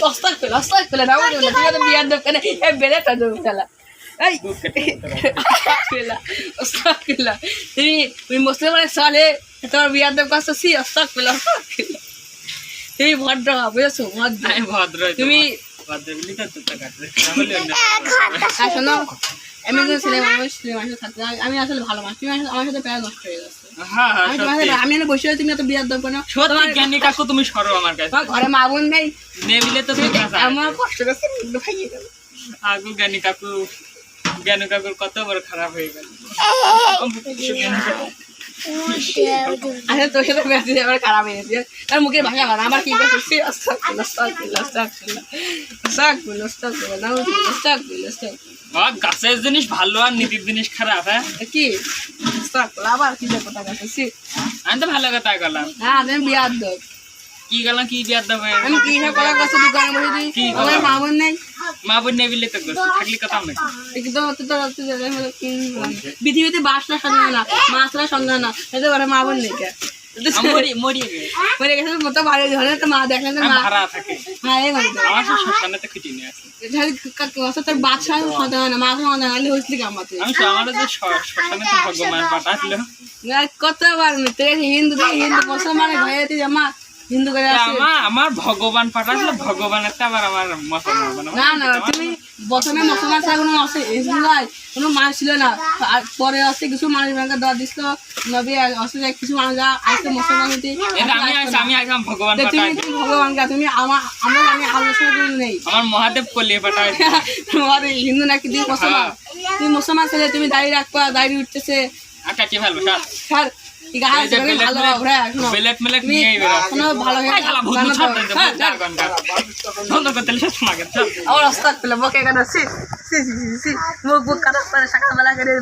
অস্তাগফিরুল্লাহ নাও বলে তুমি তো বিয়ার দোকান এই বেলেটা দাও শালা এই অস্তাগফিরুল্লাহ তুমি মুসলমানের সালে তোমার বিয়ার দোকান করতেছি অস্তাগফিরুল্লাহ তুমি ভদ্র বুঝেছো ভদ্র তুমি ভদ্র বলি তো কাটবে শোনো আমি তো ছেলে মানুষ থাকতে আমি আসলে ভালো মানুষ তুমি আমার সাথে প্রায় নষ্ট হয়ে যাচ্ছে আমি বসে তুমি এত বিয়ার দোকান তোমার জ্ঞানী কাকু তুমি সরো আমার কাছে ঘরে মা বোন নেই নেবিলে তো আমার কষ্ট করছে ভাঙিয়ে গেল আগু জ্ঞানী কাকুর কত বড় খারাপ হয়ে গেল আচ্ছা তোর সাথে মেসেজ আবার খারাপ হয়ে গেছে তার মুখের ভাষা ভালো আমার কি করছে গাছের জিনিস ভালো আর নীতির জিনিস খারাপ হ্যাঁ কি আবার কি কথা গাছে আমি তো ভালো কথা গেলাম হ্যাঁ আমি বিয়ার দেব কি গেলাম কি বিয়ার দেব আমি কি কলা গাছে দোকানে বসে দিই কি আমার মা বোন নেই মা বোন নেই বললে তো থাকলে কথা নাকি একদম পৃথিবীতে বাসটা সন্ধ্যা না মাছরা সন্ধ্যা না এটা ওরা মা বোন নেই কে মরে গেছে মতো ভালো ধরে তো মা দেখলে তো মা ভাড়া থাকে হ্যাঁ এই মানে আমার শ্মশানে তো খুঁটি নিয়ে আছে তোর বাচ্চা সন্ধ্যা না মা সন্ধ্যা নাহলে হইছিল কি আমাদের আমি আমাদের যে শ্মশানে তো ভগবান পাঠাছিল কতবার মিতে হিন্দু মুসলমান হয়ে যেতে জামা হিন্দু করে আছে আমার ভগবান পাঠাছিল ভগবানের তো আবার আমার মুসলমান না না তুমি বছরে মুসলমান ছাড়া কোনো আছে ইসলাম কোনো মানুষ ছিল না আর পরে আছে কিছু মানুষ ভাঙা দর দিছিল নবী আছে কিছু মানুষ আসতে মুসলমান হতে আমি একদম ভগবান পাঠাই তুমি ভগবান কা তুমি আমি আলোচনা করি নেই আমার মহাদেব কলিয়ে পাঠাই তোমার হিন্দু নাকি দিয়ে মুসলমান তুমি মুসলমান ছেলে তুমি দাড়ি রাখবা দাড়ি উঠতেছে আচ্ছা কি ভালো স্যার ঠিক আছে ভালো বেলেট মেলেট নিয়ে বেরা কোনো ভালো হয়ে গেল বন্ধু ছাড় দে গান গান বন্ধ করতে শেষ মাগে আর রাস্তা পেলে বকে গান সি মুখ কাটা করে সকালবেলা করে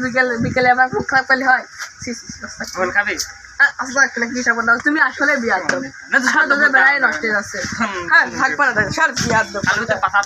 বিকেলে আবার মুখ খারাপ করলে হয় বল খাবি আসবা পেলে কি সব দাও তুমি আসলে বিয়ার দাও না তো সারা বেলায় নষ্ট হয়ে যাচ্ছে হ্যাঁ থাক পারা স্যার বিয়ার দাও আলুতে পাতা